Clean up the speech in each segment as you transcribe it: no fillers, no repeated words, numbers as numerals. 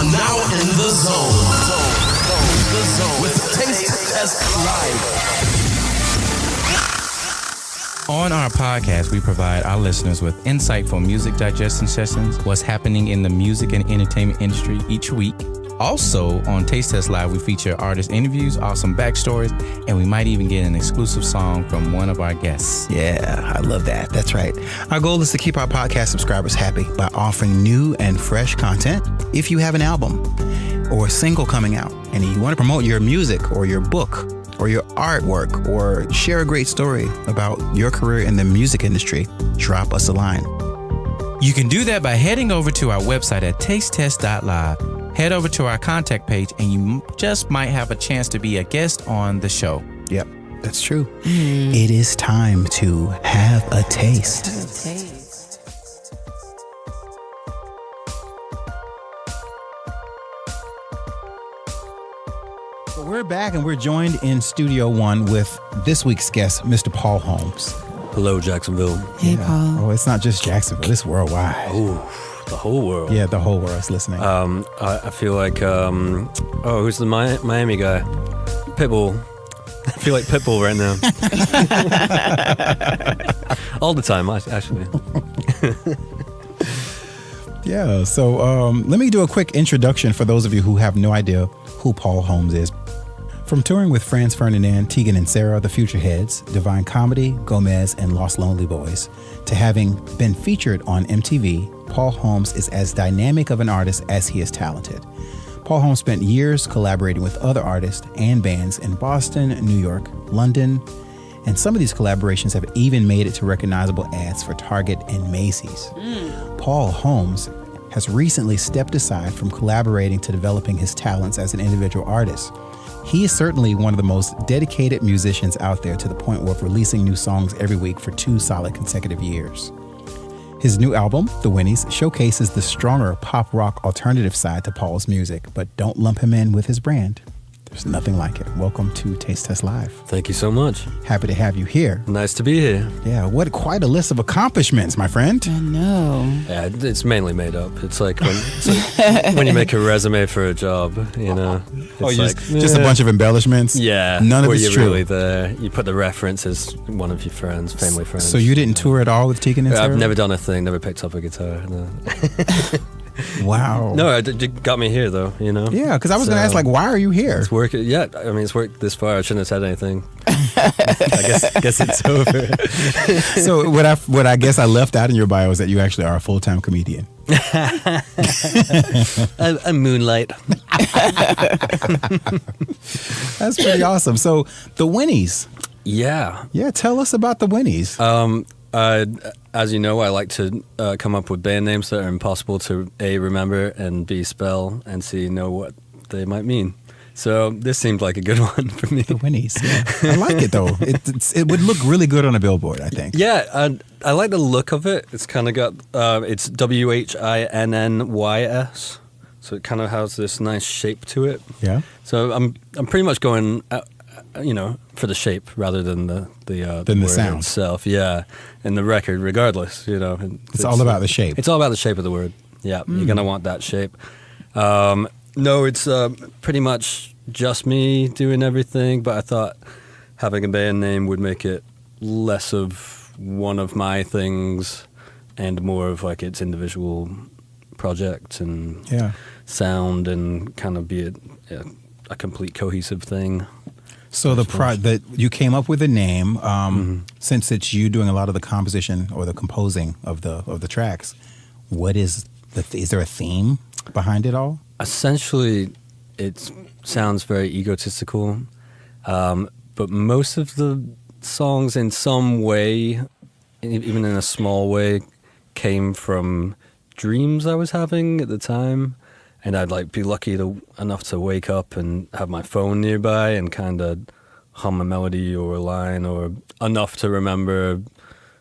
are now in the zone. With Taste Test Live. On our podcast, we provide our listeners with insightful music digestion sessions, what's happening in the music and entertainment industry each week. Also, on Taste Test Live, we feature artist interviews, awesome backstories, and we might even get an exclusive song from one of our guests. Yeah, I love that. That's right. Our goal is to keep our podcast subscribers happy by offering new and fresh content. If you have an album or a single coming out and you want to promote your music or your book or your artwork or share a great story about your career in the music industry, drop us a line. You can do that by heading over to our website at tastetest.live. Head over to our contact page and you just might have a chance to be a guest on the show. Yep, that's true. It is time to have a taste. We're back and we're joined in Studio One with this week's guest, Mr. Paul Holmes. Hello, Jacksonville. Hey, Paul. Oh, it's not just Jacksonville, it's worldwide. Oh, the whole world. Yeah, the whole world's listening. I feel like, who's the Miami guy? Pitbull. I feel like Pitbull right now. All the time, actually. Yeah, so let me do a quick introduction for those of you who have no idea who Paul Holmes is. From touring with Franz Ferdinand, Tegan and Sara, the Futureheads, Divine Comedy, Gomez, and Lost Lonely Boys, to having been featured on MTV, Paul Holmes is as dynamic of an artist as he is talented. Paul Holmes spent years collaborating with other artists and bands in Boston, New York, London, and some of these collaborations have even made it to recognizable ads for Target and Macy's. Paul Holmes has recently stepped aside from collaborating to developing his talents as an individual artist. He is certainly one of the most dedicated musicians out there, to the point of releasing new songs every week for 2 solid consecutive years. His new album, The Whinnys, showcases the stronger pop rock alternative side to Paul's music, but don't lump him in with his brand. There's nothing like it. Welcome to Taste Test Live. Thank you so much. Happy to have you here. Nice to be here. Yeah, what quite a list of accomplishments, my friend. I know. Yeah, it's mainly made up. It's like when you make a resume for a job, you know. It's just a bunch of embellishments? Yeah. None of it's you're true. Really there. You put the reference as one of your friends, family friends. So you didn't tour at all with Tegan and Sara? I've never done a thing, never picked up a guitar. No. Wow. No, it got me here, though, you know? Yeah, because I was going to ask, why are you here? It's working. Yeah, I mean, it's worked this far. I shouldn't have said anything. I guess it's over. So what I guess I left out in your bio is that you actually are a full-time comedian. I moonlight. That's pretty awesome. So the Whinnys. Yeah. Yeah, tell us about the Whinnys. As you know, I like to come up with band names that are impossible to A, remember, and B, spell, and C, know what they might mean. So this seemed like a good one for me. The Whinnys, yeah. I like it, though. It would look really good on a billboard, I think. Yeah, I like the look of it. It's kind of got, it's WHINNYS, so it kind of has this nice shape to it. Yeah. So I'm pretty much going, for the shape rather than the word sound itself. Yeah, and the record, regardless, you know. It's all about the shape. It's all about the shape of the word. Yeah, you're gonna want that shape. No, it's pretty much just me doing everything, but I thought having a band name would make it less of one of my things and more of like its individual project and sound, and kind of be a complete cohesive thing. So that you came up with a name, since it's you doing a lot of the composition or the composing of the tracks. What is is there a theme behind it all? Essentially, it sounds very egotistical, but most of the songs in some way, even in a small way, came from dreams I was having at the time. And I'd be lucky enough to wake up and have my phone nearby and kind of hum a melody or a line or enough to remember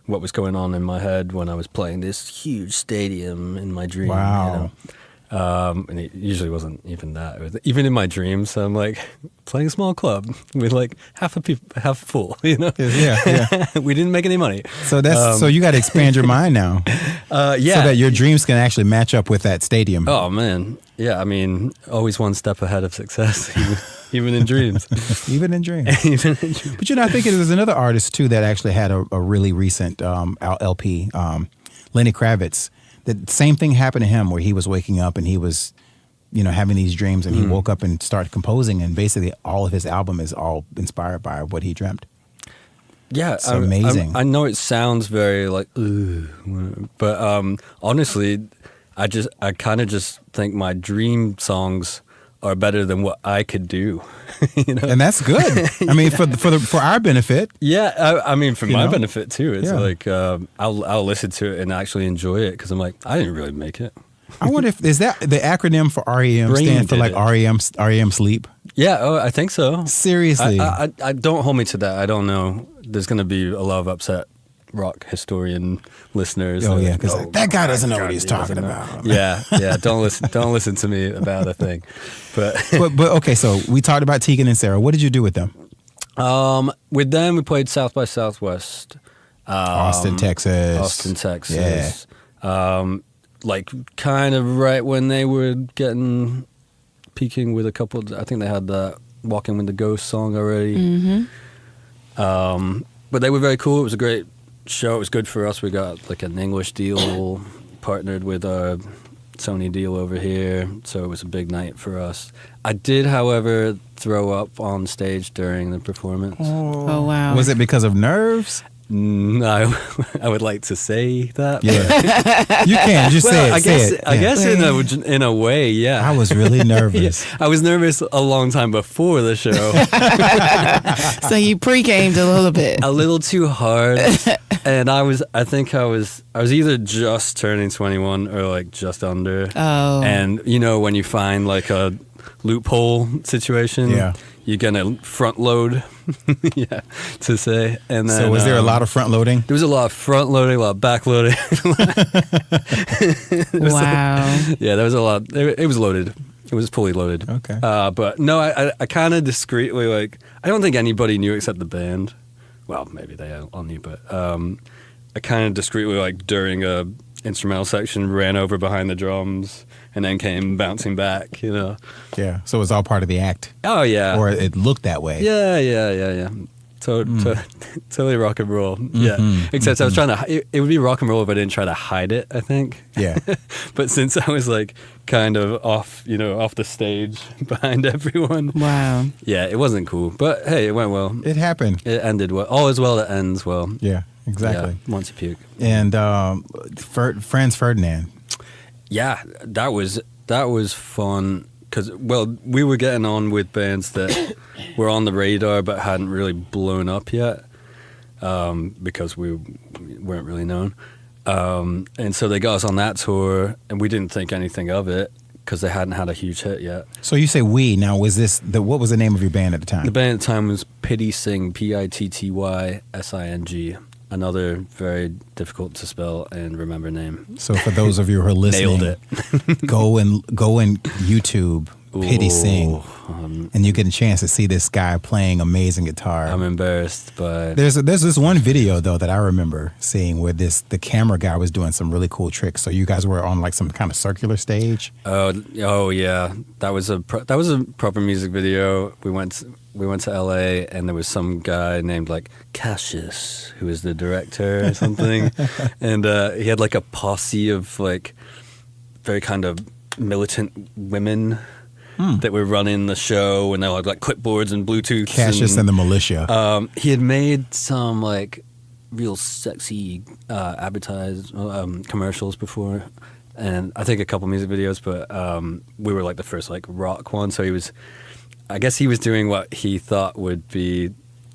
what was going on in my head when I was playing this huge stadium in my dream. Wow. You know? And it usually wasn't even that. Even in my dreams, I'm like playing a small club with like half full, you know? Yeah. We didn't make any money. So so you got to expand your mind now. Yeah. So that your dreams can actually match up with that stadium. Oh, man. Yeah, I mean, always one step ahead of success, even in dreams. Even in dreams. Even in dreams. But I think there's another artist too that actually had a really recent LP, Lenny Kravitz. The same thing happened to him where he was waking up and he was, having these dreams, and he woke up and started composing, and basically all of his album is all inspired by what he dreamt. Yeah, it's amazing. I know it sounds very like, ooh, but honestly, I kind of just think my dream songs are better than what I could do. And that's good. I mean, for our benefit. Yeah, I mean, for my benefit too. It's like I'll listen to it and actually enjoy it because I'm like, I didn't really make it. I wonder if is that the acronym for REM stand for like REM sleep? Yeah, I think so. Seriously, I don't hold me to that. I don't know. There's going to be a lot of upset rock historian listeners. Oh yeah, because that guy doesn't know what he's talking about. Yeah. Don't listen to me about a thing. But okay, so we talked about Tegan and Sara. What did you do with them? With them, we played South by Southwest, Austin, Texas. Yeah. Like kind of right when they were peaking with a couple. I think they had the "Walking with the Ghost" song already. Mm-hmm. But they were very cool. It was a great show. It was good for us. We got like an English deal partnered with our Sony deal over here, so it was a big night for us. I did, however, throw up on stage during the performance. Oh wow. Was it because of nerves? No, I would like to say that. Yeah, you can just say it. I guess in a way, yeah. I was really nervous. I was nervous a long time before the show. So you pre-gamed a little bit. A little too hard, and I think I was either just turning 21 or like just under. Oh, and when you find like a loophole situation, you're gonna front load. To say. And then, so was there a lot of front loading? There was a lot of front loading, a lot of back loading. Wow. Yeah, there was a lot. It was loaded. It was fully loaded. Okay. But no, I kind of discreetly, like, I don't think anybody knew except the band. Well, maybe they all knew, but I kind of discreetly, like, during a instrumental section, ran over behind the drums and then came bouncing back, Yeah, so it was all part of the act. Oh, yeah. Or it looked that way. Yeah. Totally rock and roll. Mm-hmm. Yeah. Except I was trying to, it would be rock and roll if I didn't try to hide it, I think. Yeah. But since I was like kind of off the stage behind everyone. Wow. Yeah, it wasn't cool. But hey, it went well. It happened. It ended well. All is well that ends well. Yeah, exactly. Yeah, once you puke. And Franz Ferdinand. Yeah, that was fun. Because, we were getting on with bands that were on the radar but hadn't really blown up yet because we weren't really known. And so they got us on that tour, and we didn't think anything of it because they hadn't had a huge hit yet. So you say we. Now, what was the name of your band at the time? The band at the time was Pity Sing, PittySing. Another very difficult to spell and remember name. So for those of you who are listening, nailed it. go and YouTube Pity Sing, and you get a chance to see this guy playing amazing guitar. I'm embarrassed, but there's this one video though that I remember seeing where the camera guy was doing some really cool tricks. So you guys were on like some kind of circular stage. Oh yeah, that was a proper music video. We went to LA, and there was some guy named like Cassius who was the director or something, and he had like a posse of like very kind of militant women that were running the show, and they had like clipboards and Bluetooth. Cassius and the militia. He had made some like real sexy commercials before, and I think a couple music videos, but we were like the first like rock one. So I guess he was doing what he thought would be,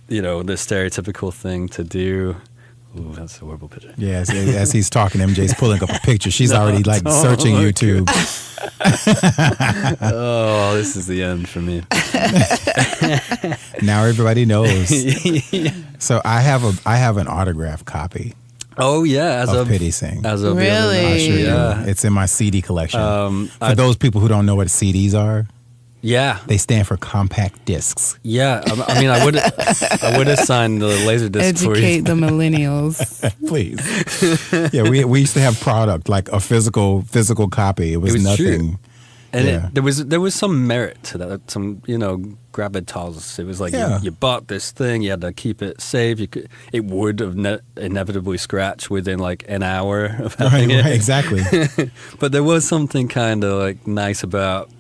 the stereotypical thing to do. Ooh, that's a horrible picture. Yeah, as he's talking, MJ's pulling up a picture. She's already like searching YouTube. Oh, this is the end for me. Now everybody knows. Yeah. So I have an autographed copy Oh yeah, of Pity Sing. As of Really? the other I night. sure Yeah. do. It's in my CD collection. For I- those people who don't know what CDs are, Yeah. they stand for compact discs. Yeah. I mean, I would have signed the Laserdisc for you. Educate the millennials. Please. Yeah, we used to have product, like a physical copy. It was nothing. true. And Yeah. there was some merit to that. Some gravitas. It was like Yeah. you bought this thing, you had to keep it safe. It would have inevitably scratch within like an hour of having Right, it. right, exactly. But there was something kind of like nice about,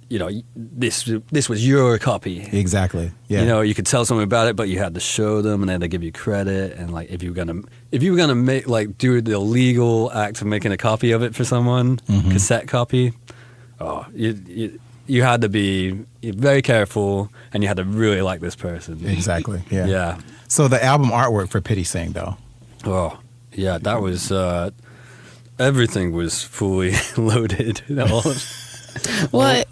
this was your copy. Exactly. Yeah. You could tell someone about it, but you had to show them, and then they give you credit. And like, if you were gonna make like do the illegal act of making a copy of it for someone, Mm-hmm. cassette copy, you had to be very careful, and you had to really like this person. Exactly. Yeah. Yeah. So the album artwork for Pity Sing, though. Oh, yeah. That was everything was fully loaded. What?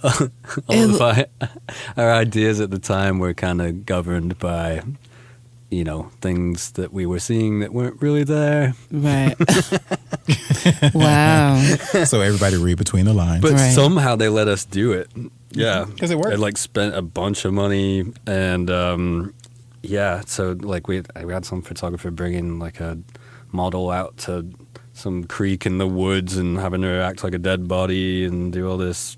Our ideas at the time were kind of governed by, things that we were seeing that weren't really there. Right. Wow. So everybody read between the lines. But Right. somehow they let us do it. Yeah. 'Cause it worked. They like spent a bunch of money, and so like we had some photographer bringing like a model out to some creek in the woods and having her act like a dead body and do all this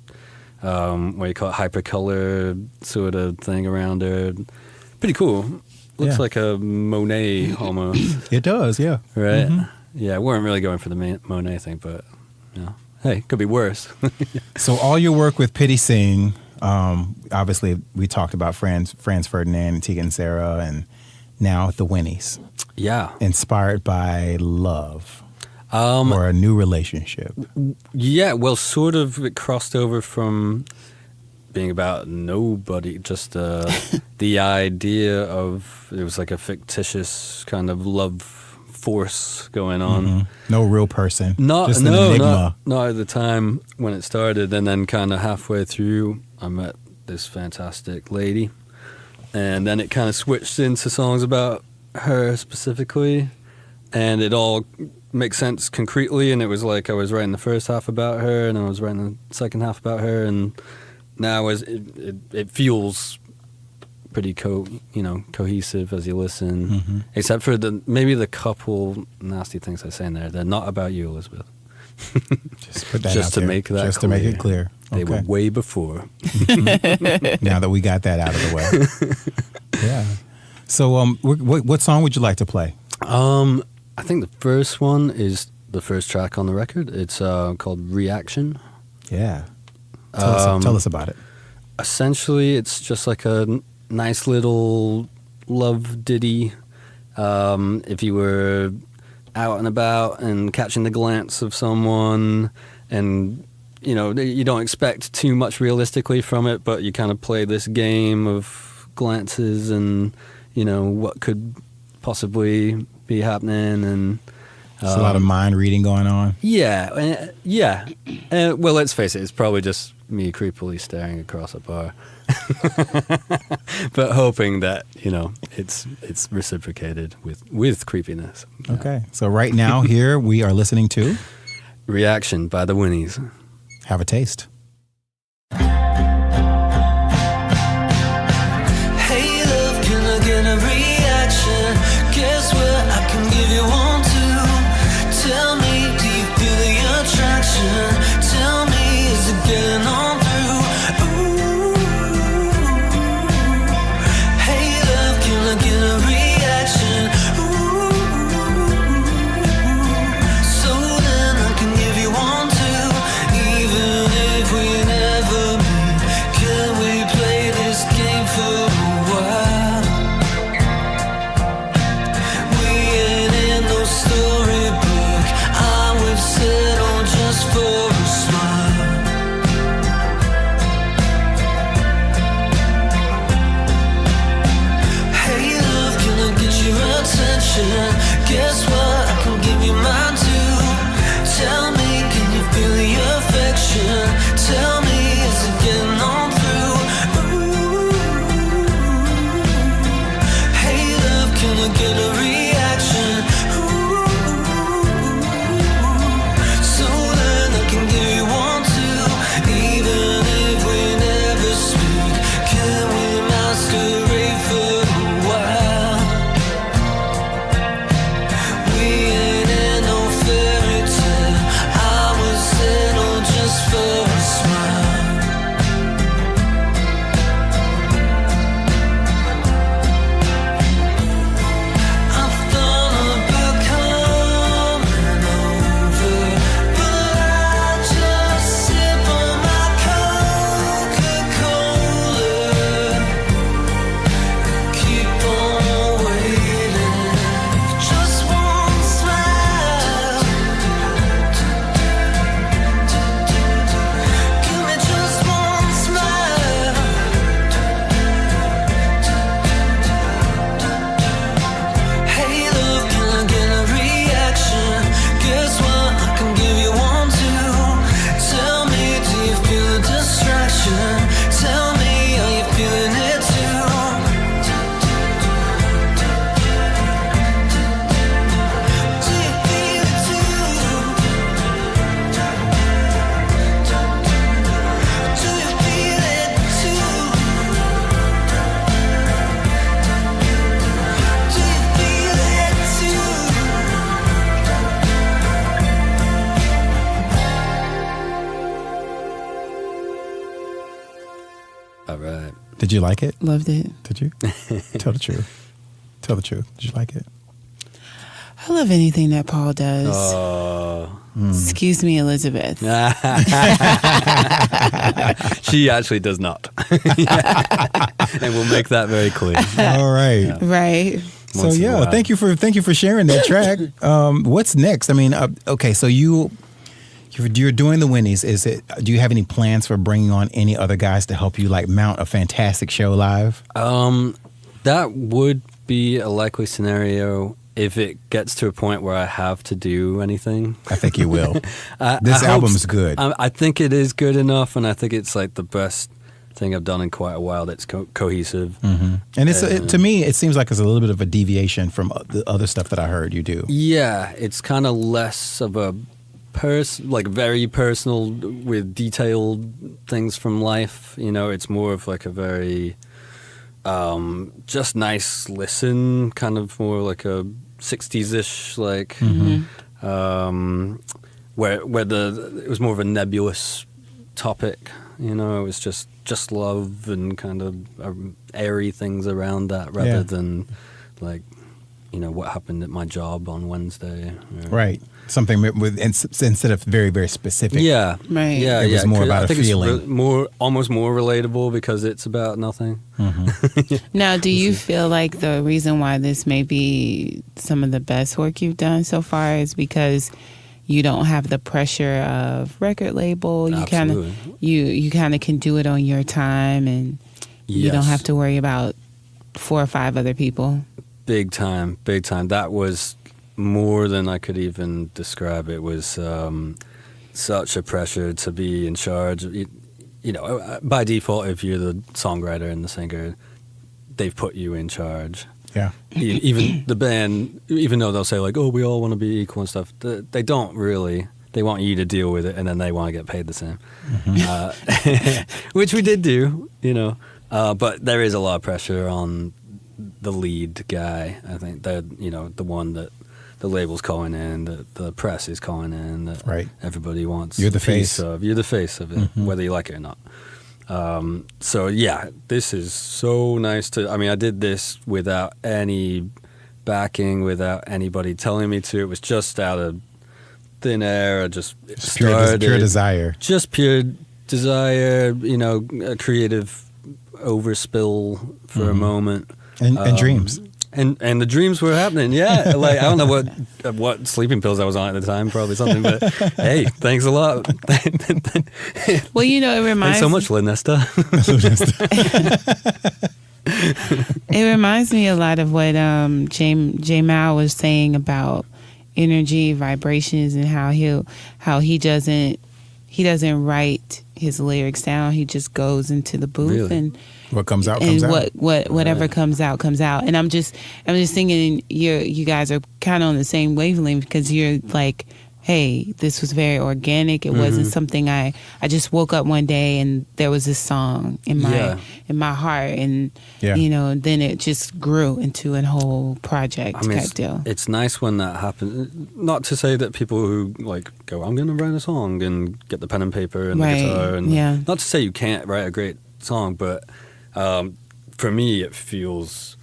what you call it, hypercolor sort of thing around her. Pretty cool. Looks Yeah. like a Monet almost, It does, yeah. right? Mm-hmm. Yeah, we weren't really going for the Monet thing, but hey, could be worse. So all your work with Pity Sing, obviously we talked about Franz Ferdinand and Tegan and Sara, and now the Whinnys, Yeah. inspired by love or a new relationship. Yeah, well, sort of it crossed over from being about nobody, just the idea of it was like a fictitious kind of love force going on. Mm-hmm. No real person, Not just an enigma. not at the time when it started, and then kind of halfway through, I met this fantastic lady, and then it kind of switched into songs about her specifically, and it all makes sense concretely. And it was like I was writing the first half about her, and I was writing the second half about her, and now it feels pretty cohesive as you listen, Mm-hmm. except for maybe the couple nasty things I say in there. They're not about you, Elizabeth. Just put that Just out to there. make that just to make it clear. clear. They were way before. Now that we got that out of the way. Yeah. So what song would you like to play? I think the first one is the first track on the record. It's called Reaction. Yeah. Tell us about it. Essentially, it's just like a nice little love ditty. If you were out and about and catching the glance of someone, and you don't expect too much realistically from it, but you kind of play this game of glances and what could possibly be happening, and There's a lot of mind reading going on. yeah. Well, let's face it, it's probably just me creepily staring across a bar, but hoping that it's reciprocated with creepiness. Okay. So right now here we are listening to Reaction by the Whinnys. Have a Taste. Hey love, can I get a reaction? Guess what? I can give you one too. Tell me, do you feel the attraction? Tell me, is it getting on through? Ooh. Hey love, can I get a reaction? Ooh. So then I can give you one too. Even if All right. Did you like it? Loved it. Did you? Tell the truth. Tell the truth. Did you like it? I love anything that Paul does. Oh. Excuse me, Elizabeth. She actually does not. And we'll make that very clear. All right. Right. So Once in a yeah, while. thank you for sharing that track. What's next? I mean, okay, so you're doing the Whinnys. Do you have any plans for bringing on any other guys to help you like mount a fantastic show live? That would be a likely scenario if it gets to a point where I have to do anything. I think you will. This I hope album's good. I think it is good enough, and I think it's like the best thing I've done in quite a while that's cohesive. Mm-hmm. And to me, it seems like it's a little bit of a deviation from the other stuff that I heard you do. Yeah, it's kind of less of a very personal with detailed things from life. You know, it's more of like a very just nice listen, kind of more like a 60s-ish, like where it was more of a nebulous topic. You know, it was just love and kind of airy things around that rather than like, you know, what happened at my job on Wednesday. Right. Something instead of very, very specific. Yeah. Right. Yeah. It was more about I think a feeling. It's almost more relatable because it's about nothing. Now, do you feel like the reason why this may be some of the best work you've done so far is because you don't have the pressure of record label? You kind of you kind of can do it on your time, and you don't have to worry about 4 or 5 other people. Big time. That was more than I could even describe. It was such a pressure to be in charge. You know, by default, if you're the songwriter and the singer, they've put you in charge. Yeah. Even the band, even though they'll say like, "Oh, we all want to be equal and stuff," they don't really. They want you to deal with it, and then they want to get paid the same, which we did do. You know, but there is a lot of pressure on the lead guy. I think that, you know, the one that the label's calling in, that the press is calling in, that everybody wants. You're the face of. You're the face of it, whether you like it or not. So yeah, this is so nice to. I mean, I did this without any backing, without anybody telling me to. It was just out of thin air. I just started. Pure desire. Just pure desire. You know, a creative overspill for a moment. And dreams. And the dreams were happening, yeah. Like, I don't know what sleeping pills I was on at the time, probably something, but hey, thanks a lot. Well, you know, it reminds thanks so much, Linesta. It reminds me a lot of what J Mal was saying about energy, vibrations, and how he doesn't write his lyrics down. He just goes into the booth and what comes out and comes out. Whatever comes out comes out. And I'm just thinking you guys are kind of on the same wavelength, because you're like, hey, this was very organic. It wasn't something I just woke up one day and there was this song in my heart, and you know, then it just grew into a whole project type deal. It's nice when that happens. Not to say that people who like go, I'm going to write a song and get the pen and paper and the guitar, and not to say you can't write a great song, but for me it feels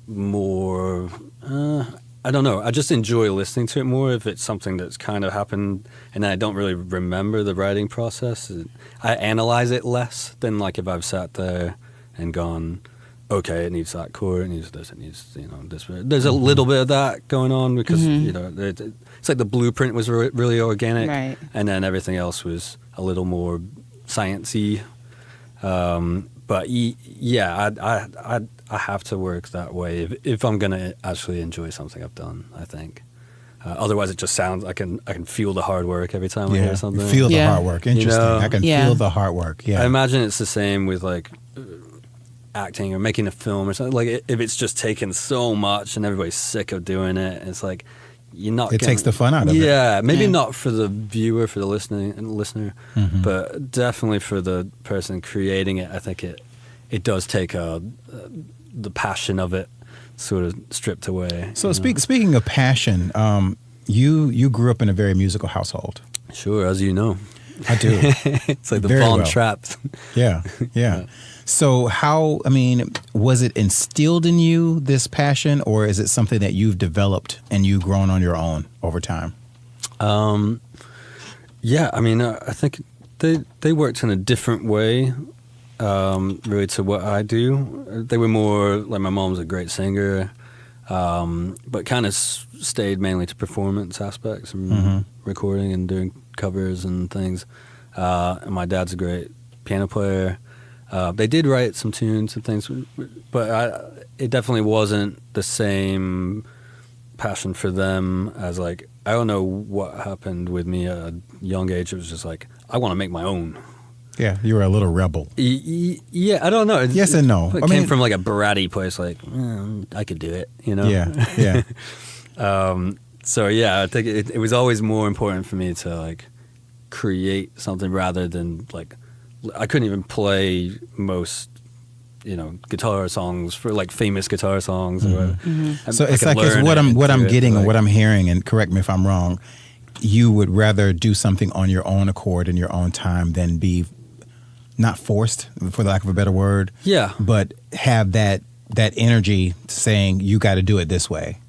more. I don't know. I just enjoy listening to it more if it's something that's kind of happened and I don't really remember the writing process. I analyze it less than like if I've sat there and gone, okay, it needs that chord, it needs this, it needs, you know, this. There's a little bit of that going on because, you know, it's like the blueprint was really organic, and then everything else was a little more science-y. But yeah, I have to work that way if I'm gonna actually enjoy something I've done, I think. Otherwise, it just sounds. I can feel the hard work every time I hear something. Feel the hard work. Interesting. You know? I can feel the hard work. Yeah. I imagine it's the same with like acting or making a film or something. Like if it's just taken so much and everybody's sick of doing it, it's like you're not. It takes the fun out of it. Yeah, maybe not for the viewer, for the listener, but definitely for the person creating it. I think it does take the passion of it sort of stripped away. So speaking of passion, you grew up in a very musical household. Sure, as you know. I do. It's like the Very Von well. Trapp. Yeah. So was it instilled in you, this passion, or is it something that you've developed and you've grown on your own over time? Yeah, I think they worked in a different way, really, to what I do. They were more, like, my mom's a great singer, but kind of stayed mainly to performance aspects and recording and doing covers and things. And my dad's a great piano player. They did write some tunes and things, but it definitely wasn't the same passion for them as, like, I don't know what happened with me at a young age. It was just like, I want to make my own. Yeah, you were a little rebel. Yeah, I don't know. Yes and no. It came from, like, a bratty place, like, I could do it, you know? Yeah. So, yeah, I think it was always more important for me to, like, create something rather than, like, I couldn't even play most, guitar songs for, like, famous guitar songs. Or So it's like what I'm getting and what I'm hearing, and correct me if I'm wrong, you would rather do something on your own accord in your own time than be not forced, for the lack of a better word. Yeah. But have that energy saying you got to do it this way.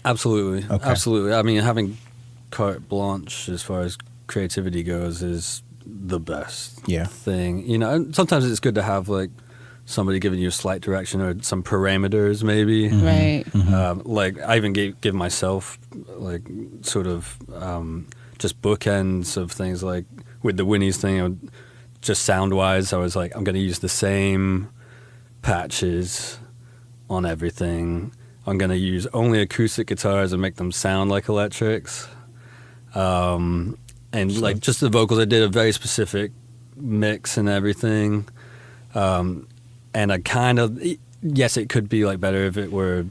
Absolutely. Okay. Absolutely. Having carte blanche as far as creativity goes is the best thing. And sometimes it's good to have, like, somebody giving you a slight direction or some parameters, maybe. Right. Like, I even give myself, like, sort of just bookends of things, like with the Whinnys thing, just sound-wise, I was like, I'm going to use the same patches on everything. I'm going to use only acoustic guitars and make them sound like electrics. And, like, just the vocals, I did a very specific mix and everything. And I kind of, yes, it could be, like, better if it were,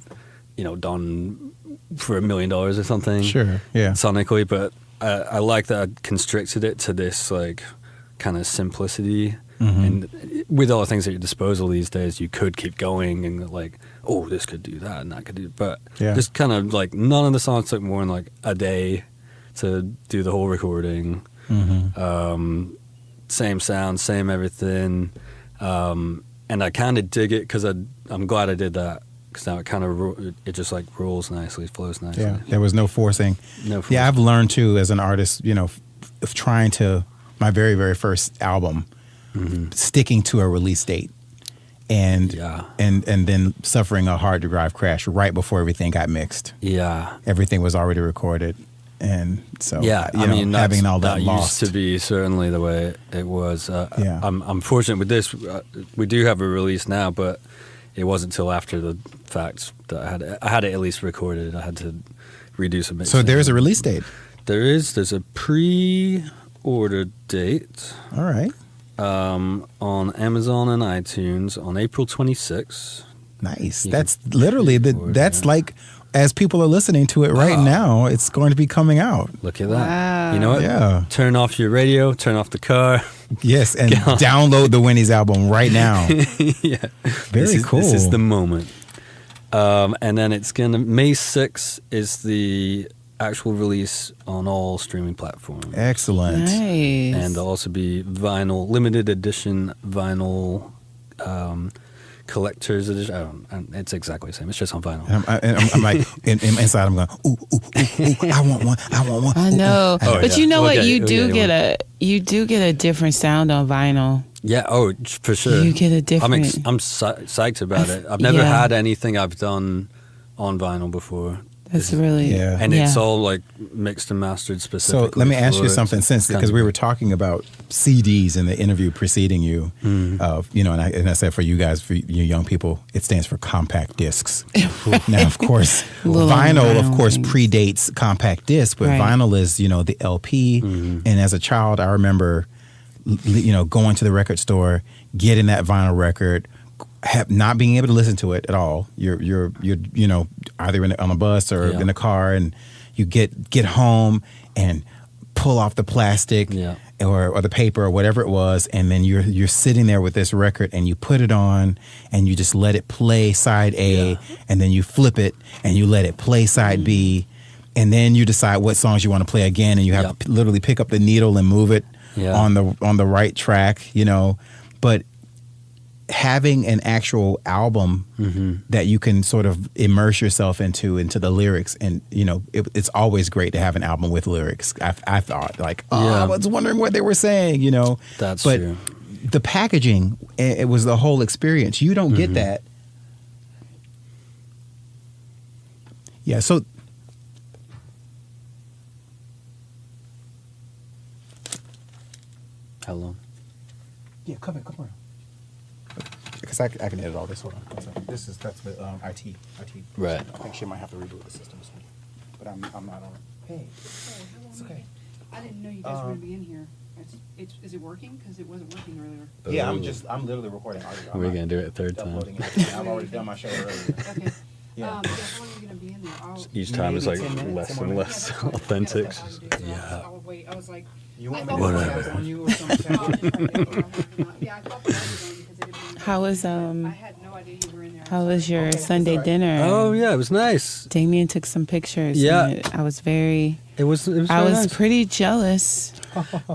done for $1 million or something. Sure, yeah. Sonically, but I like that I constricted it to this, like, kind of simplicity. And with all the things at your disposal these days, you could keep going and, like, oh, this could do that and that could do, but just kind of, like, none of the songs took more than, like, a day to do the whole recording. Same sound, same everything. And I kind of dig it because I'm glad I did that, because now it kind of it just, like, rolls nicely, flows nicely. Yeah, there was no forcing. No forcing. Yeah, I've learned too as an artist, of trying to, my very, very first album, sticking to a release date, and then suffering a hard drive crash right before everything got mixed. Yeah, everything was already recorded, and so having all that lost used to be certainly the way it was. I'm fortunate with this. We do have a release now, but it wasn't until after the fact that I had it at least recorded. I had to redo some mixing. So there is a release date. There's a pre-order date. All right. On Amazon and iTunes on April 26th. Nice. That's literally like, as people are listening to it right now, it's going to be coming out. Look at that. Wow. You know what? Yeah. Turn off your radio, turn off the car. Yes, and download the Whinnys album right now. Yeah. Very cool. This is the moment. And then May 6th is the actual release on all streaming platforms. Excellent. Nice. And there'll also be vinyl, limited edition vinyl, collector's edition. It's exactly the same. It's just on vinyl. I'm like, inside I'm going, ooh, I want one. I know. Ooh. But you know what? You do get a different sound on vinyl. Yeah, for sure. You get a different... I'm psyched about it. I've never had anything I've done on vinyl before. That's really... Yeah. And it's all, like, mixed and mastered specifically. So let me ask you something, because we were talking about CDs in the interview preceding you, and I said for you guys, for you young people, it stands for compact discs. Now, of course, vinyl, of course, predates compact disc, but vinyl is, the LP. And as a child, I remember, going to the record store, getting that vinyl record, not being able to listen to it at all. You're either on a bus or in a car, and you get home and pull off the plastic or the paper or whatever it was, and then you're sitting there with this record, and you put it on and you just let it play side A, and then you flip it and you let it play side B, and then you decide what songs you want to play again, and you have to literally pick up the needle and move it on the right track, But having an actual album that you can sort of immerse yourself into the lyrics, and it's always great to have an album with lyrics. I thought I was wondering what they were saying, That's but true. the packaging, it was the whole experience. You don't get that. Yeah, so How long? yeah, come on. Because I can edit all this. Hold on. So that's with IT. Right. I think she might have to reboot the system this week. But I'm not on it. Hey, it's okay. I didn't know you guys were going to be in here. Is it working? Because it wasn't working earlier. Yeah, I'm literally recording audio. We're going to do it a third time. Uploading it. I've already done my show earlier. Okay. Yeah. How long are you going to be in there? Each time is like Maybe 10 minutes, less somewhere and like less that's fine. authentic. That's all you do. So Yeah. I'll wait. I was like, You want I me thought to Whatever. put on you or something? Yeah, I thought you were on because it didn't. How was I had no idea you were in there. How was your Sunday dinner? Oh yeah, it was nice. Damien took some pictures. Yeah. and I was very I I was nice. pretty jealous.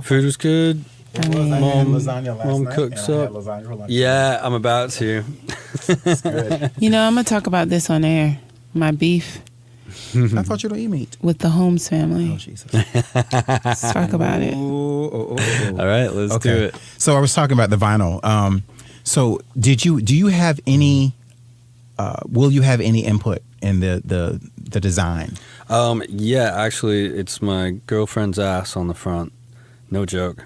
Food was good. It was. I had Mom- lasagna last Mom night, cooks and I had up. lasagna for lunch. Yeah, I'm about to. It's good. I'm gonna talk about this on air. My beef I thought you don't eat meat. with the Holmes Oh, family. Jesus. Let's talk about it. Ooh. All right, let's do it. So I was talking about the vinyl. So do you have any? Will you have any input in the design? Yeah, actually, it's my girlfriend's ass on the front. No joke.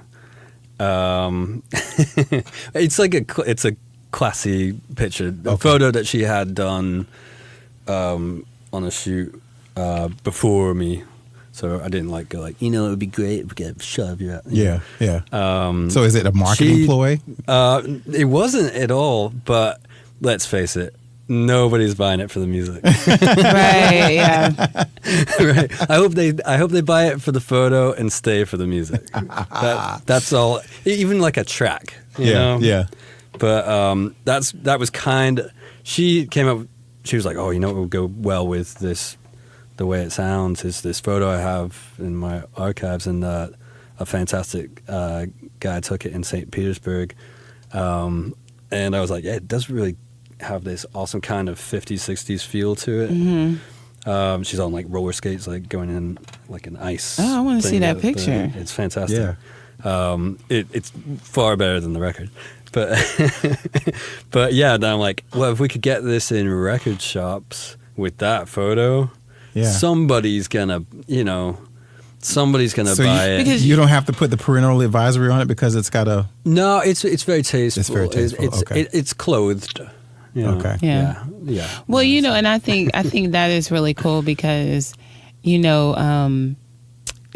It's like it's a classy picture. The photo that she had done on a shoot before me. So I didn't go it would be great if we could shove you out. Yeah. So is it a marketing ploy? It wasn't at all, but let's face it, nobody's buying it for the music. Right, yeah. Right. I hope they buy it for the photo and stay for the music. That's all. Even like a track. You know? Yeah. But that was she came up. She was like, "Oh, what would go well with this? The way it sounds is this photo I have in my archives, and a fantastic guy took it in St. Petersburg." And I was like, "Yeah, it does really have this awesome kind of 50s, 60s feel to it." Mm-hmm. She's on like roller skates, like going in like an ice. Oh, I wanna thing see that the- picture. It's fantastic. Yeah. It's far better than the record, but but yeah. Then I'm like, well, if we could get this in record shops with that photo, somebody's gonna buy it. Because you don't have to put the parental advisory on it because it's got a. No, it's very tasteful. It's very tasteful, okay. It's clothed. Okay. Yeah. Yeah. Well, and I think that is really cool because, it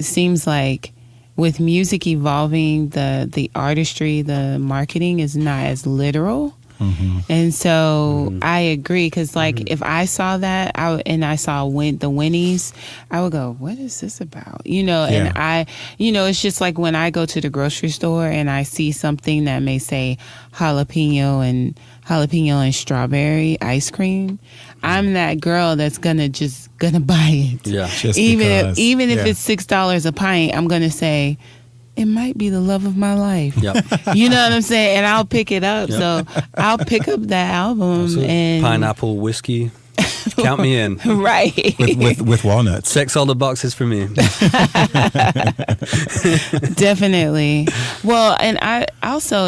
seems like with music evolving, the artistry, the marketing is not as literal. Mm-hmm. And so I agree because, if I saw that and I saw the Whinnys, I would go, "What is this about?" And it's just like when I go to the grocery store and I see something that may say jalapeno and strawberry ice cream. I'm that girl that's gonna buy it. Yeah. Even if it's $6 a pint, I'm gonna say, it might be the love of my life. Yep. You know what I'm saying? And I'll pick it up. Yep. So I'll pick up that album and pineapple whiskey. Count me in. Right. with walnuts. Checks all the boxes for me. Definitely. Well, and I also,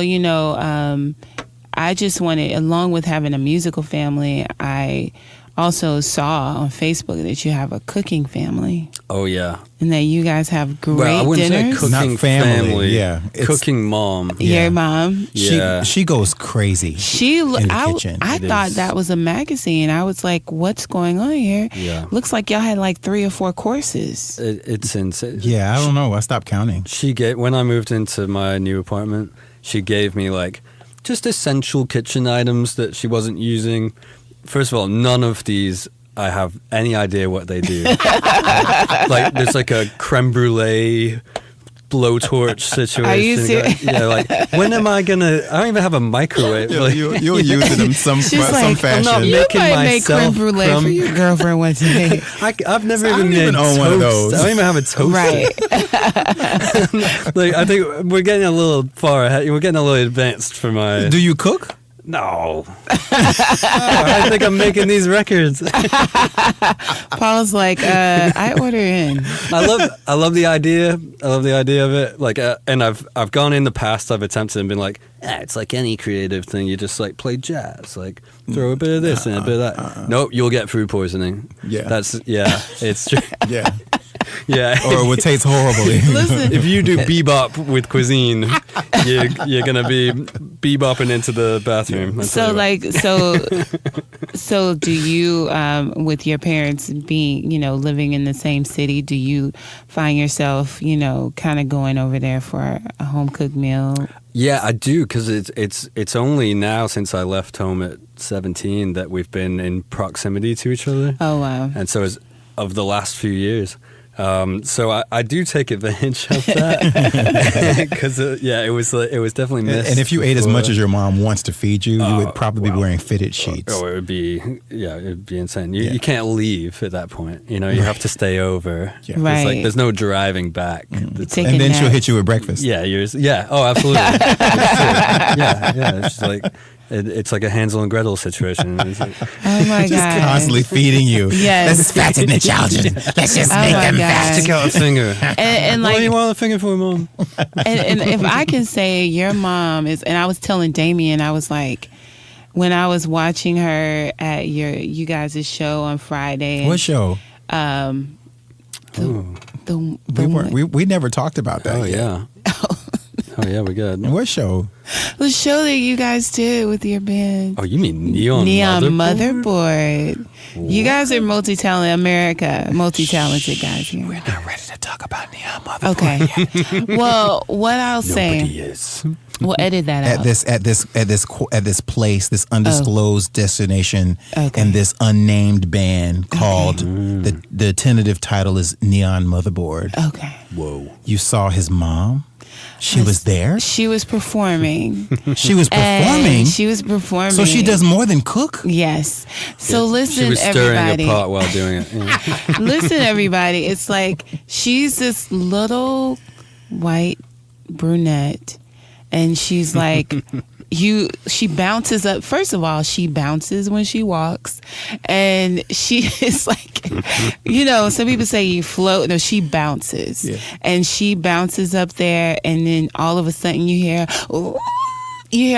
I just wanted, along with having a musical family, I also saw on Facebook that you have a cooking family. Oh yeah. And that you guys have great Well, I wouldn't dinners. say cooking Not family, yeah. It's- Cooking mom. Your mom. Yeah. She goes crazy. In the kitchen. I It thought is. that was a magazine. I was like, what's going on here? Yeah. Looks like y'all had like 3 or 4 courses. It's insane. Yeah, I don't know. I stopped counting. When I moved into my new apartment, she gave me just essential kitchen items that she wasn't using. First of all, none of these I have any idea what they do. There's a creme brulee blowtorch situation. Are you serious? When am I gonna? I don't even have a microwave. You'll use it in some She's some like, fashion. I'm not You making might make creme myself brulee for crumb- your girlfriend one day. I've never I even don't made even own toast. one of those. I don't even have a toaster. Right. I think we're getting a little far ahead. We're getting a little advanced for my. Do you cook? No. I think I'm making these records. Paul's like, I order in. I love the idea. I love the idea of it. Like, and I've gone in the past. I've attempted and been like, it's like any creative thing. You just like play jazz, like throw a bit of this and a bit of that. Nope, you'll get food poisoning. Yeah, it's true. Yeah. Yeah, or it would taste horribly. Listen, if you do bebop with cuisine, you're gonna be bebopping into the bathroom. So so do you, with your parents being, living in the same city, do you find yourself, kind of going over there for a home cooked meal? Yeah, I do, because it's only now since I left home at 17 that we've been in proximity to each other. Oh wow! And so it's of the last few years. So I do take advantage of that because it was definitely missed. And if you ate as much as your mom wants to feed you, you would probably be wearing fitted sheets. Oh, it'd be insane. You can't leave at that point. You have to stay over. Yeah. Right. It's like there's no driving back. And then she'll hit you with breakfast. Yeah, oh, absolutely. It's like. It's like a Hansel and Gretel situation. It's like, oh my God! Constantly feeding you. Yes. Let's fatten the children. Let's just make them fat. stick out a finger. And what like, do you want a finger for, Mom? and if I can say, your mom is, and I was telling Damien, I was like, when I was watching her at you guys' show on Friday. What show? We never talked about that. Oh yet. yeah. Oh yeah, we good. What show? The show that you guys did with your band. Oh, you mean Neon Motherboard? You guys are multi-talented guys here. We're not ready to talk about Neon Motherboard. Okay. Well, what I'll say. Nobody is. We'll edit that out. At this place, this undisclosed destination, Okay. and this unnamed band called the tentative title is Neon Motherboard. Okay. Whoa. You saw his mom. She was there. She was performing. She was performing. She was performing. So she does more than cook. Yes. So listen, she was stirring everybody. a pot while doing it. Yeah. Listen, everybody. It's like she's this little white brunette, and she's like, she bounces up. First of all, she bounces when she walks, and she is like, some people say you float. No, she bounces, and she bounces up there, and then all of a sudden you hear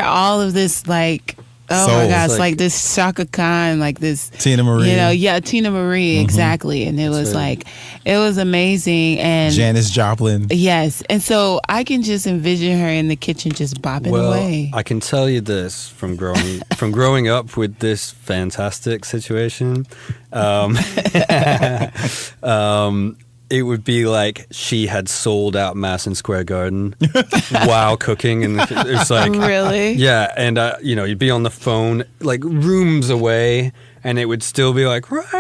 all of this like. Oh Soul. my gosh, like this Shaka Khan, like this Tina Marie. Tina Marie, exactly. And it was like, it was amazing. And Janis Joplin. yes. And so I can just envision her in the kitchen just bopping away. I can tell you this from growing up with this fantastic situation. It would be like she had sold out Madison Square Garden while cooking, and it's like Really? yeah. And you'd be on the phone like rooms away, and it would still be like, just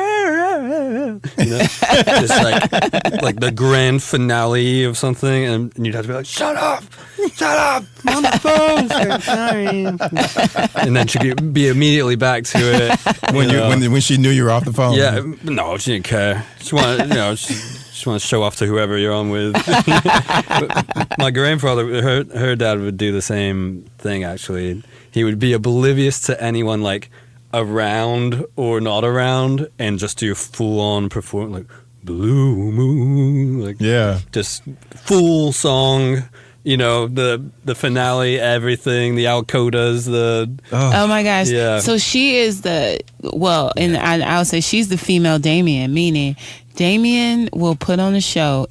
like the grand finale of something, and you'd have to be like, shut up, I'm on the phone. Sorry. And then she'd be immediately back to it When she knew you were off the phone. Yeah, no, she didn't care. She wanted, just want to show off to whoever you're on with. My grandfather, her dad would do the same thing. Actually, he would be oblivious to anyone like around or not around, and just do full on perform like Blue Moon, like just full song. The finale, everything, the Alcodas, oh my gosh. Yeah. So she is and I would say she's the female Damien, meaning Damien will put on a show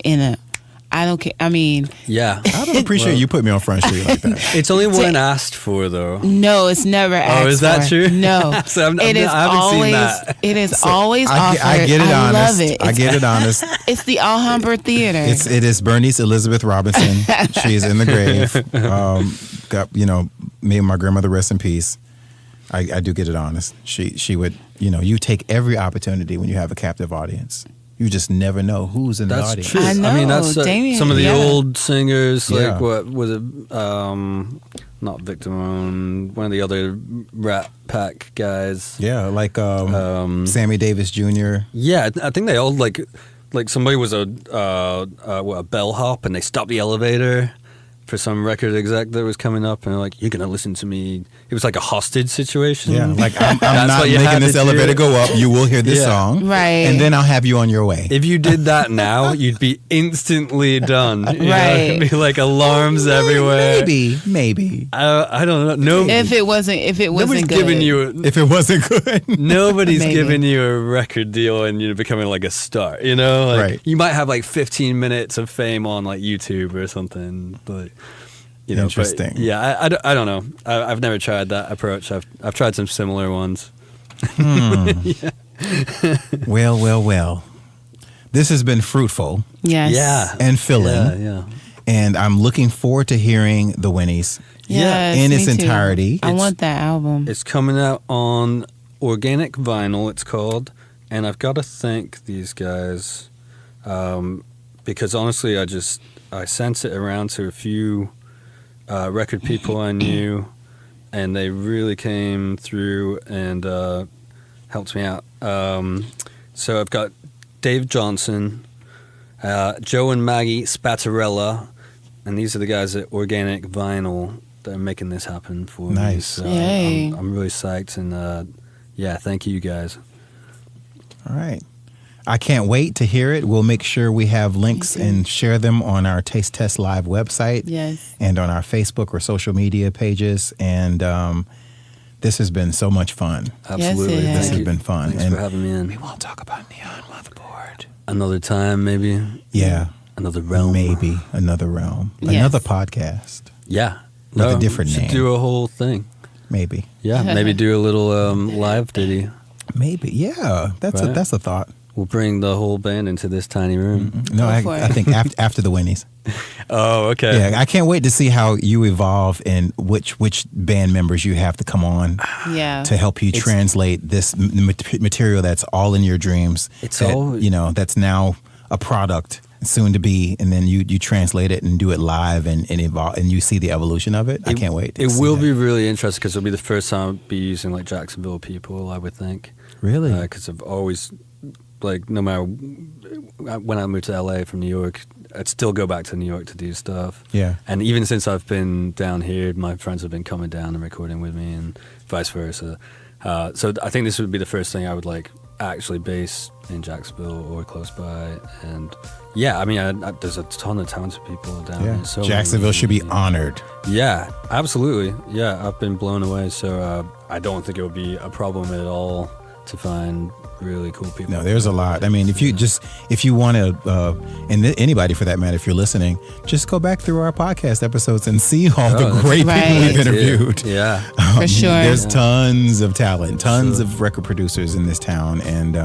I don't care. I mean, yeah. I don't appreciate you put me on Front Street like that. It's only when asked for, though. no, it's never asked. Oh, is that for. true? No. So I it is haven't always, seen that. It is always offered. I get it I honest. love it. I get it honest. It's the Alhambra Theater. It is Bernice Elizabeth Robinson. She is in the grave. May my grandmother rest in peace. I do get it honest. She would, you take every opportunity when you have a captive audience. You just never know who's in the That's audience. true. I know, I mean, that's Damien, some of the old singers, like Yeah. what was it? Not Victor Moan, one of the other Rat Pack guys. Yeah, like Sammy Davis Jr. Yeah, I think they all like somebody was a bellhop, and they stopped the elevator for some record exec that was coming up, and they're like, "You're gonna listen to me." It was like a hostage situation. Yeah, like I'm That's not what you making had this to elevator do. go up. You will hear this Yeah. song, Right. and then I'll have you on your way. If you did that now, you'd be instantly done. You know? Right. It'd be like alarms everywhere. Maybe. I don't know. No, If it wasn't nobody's good. giving you. If it wasn't good. Nobody's Maybe. giving you a record deal and you're becoming like a star, you know? Like, Right. You might have like 15 minutes of fame on like YouTube or something, but you know. Interesting. But, yeah, I don't know. I've never tried that approach. I've tried some similar ones. Well. This has been fruitful Yes. Yeah. and filling, Yeah. and I'm looking forward to hearing the Whinnys Yes, in me its too. entirety. I want that album. It's coming out on organic vinyl, it's called. And I've got to thank these guys because honestly, I sent it around to a few record people I knew, and they really came through and helped me out. So I've got Dave Johnson, Joe and Maggie Spattarella, and these are the guys at Organic Vinyl that are making this happen for me. Nice. So Yay. I'm really psyched, and yeah, thank you guys. All right. I can't wait to hear it. We'll make sure we have links and share them on our Taste Test Live website Yes. and on our Facebook or social media pages. And this has been so much fun. Absolutely. it has. Thank This has you. been fun. Thanks And for having me we in. won't talk about Neon Motherboard. Another time, maybe. Yeah. Another realm. Maybe another realm. Yes. Another podcast. Yeah. With a different should name. do a whole thing. Maybe. Yeah, maybe do a little live ditty. Maybe. Yeah. That's Right. a thought. We'll bring the whole band into this tiny room. No, Go for I it. think after the Whinnys. Oh, okay. Yeah, I can't wait to see how you evolve and which band members you have to come on Yeah. to help you translate this material that's all in your dreams. It's that, all- that's now a product soon to be, and then you translate it and do it live and evolve, and you see the evolution of it. I can't wait. to It see will that. be really interesting because it'll be the first time I'll be using like Jacksonville people, I would think. Really? Because I've always, like, no matter when I moved to LA from New York, I'd still go back to New York to do stuff. Yeah. And even since I've been down here, my friends have been coming down and recording with me and vice versa. So I think this would be the first thing I would like actually base in Jacksonville or close by. And yeah, I mean, there's a ton of talented people down Yeah. here. So Jacksonville should be honored. Yeah, absolutely. Yeah, I've been blown away. So I don't think it would be a problem at all to find really cool people. No, there's a lot. I mean, if you want to, and anybody for that matter, if you're listening, just go back through our podcast episodes and see all the that's great right. people we've Yeah. interviewed. Yeah. For sure. There's tons of talent, tons of record producers in this town, and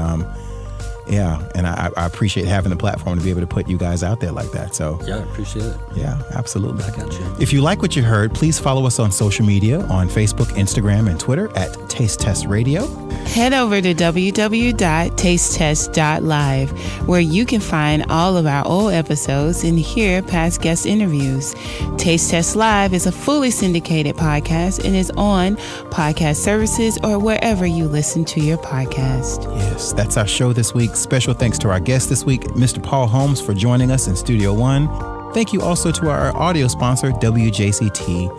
I appreciate having the platform to be able to put you guys out there like that. So Yeah, I appreciate it. yeah, absolutely. Back at you. If you like what you heard, please follow us on social media on Facebook, Instagram, and Twitter at Taste Test Radio. Head over to www.tastetest.live, where you can find all of our old episodes and hear past guest interviews. Taste Test Live is a fully syndicated podcast and is on podcast services or wherever you listen to your podcast. Yes, that's our show this week. Special thanks to our guest this week, Mr. Paul Holmes, for joining us in Studio One. Thank you also to our audio sponsor, WJCT,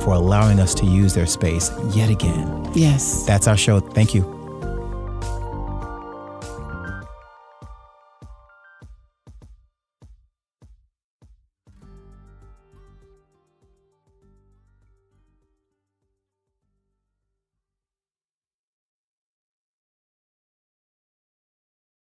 for allowing us to use their space yet again. Yes. That's our show. Thank you.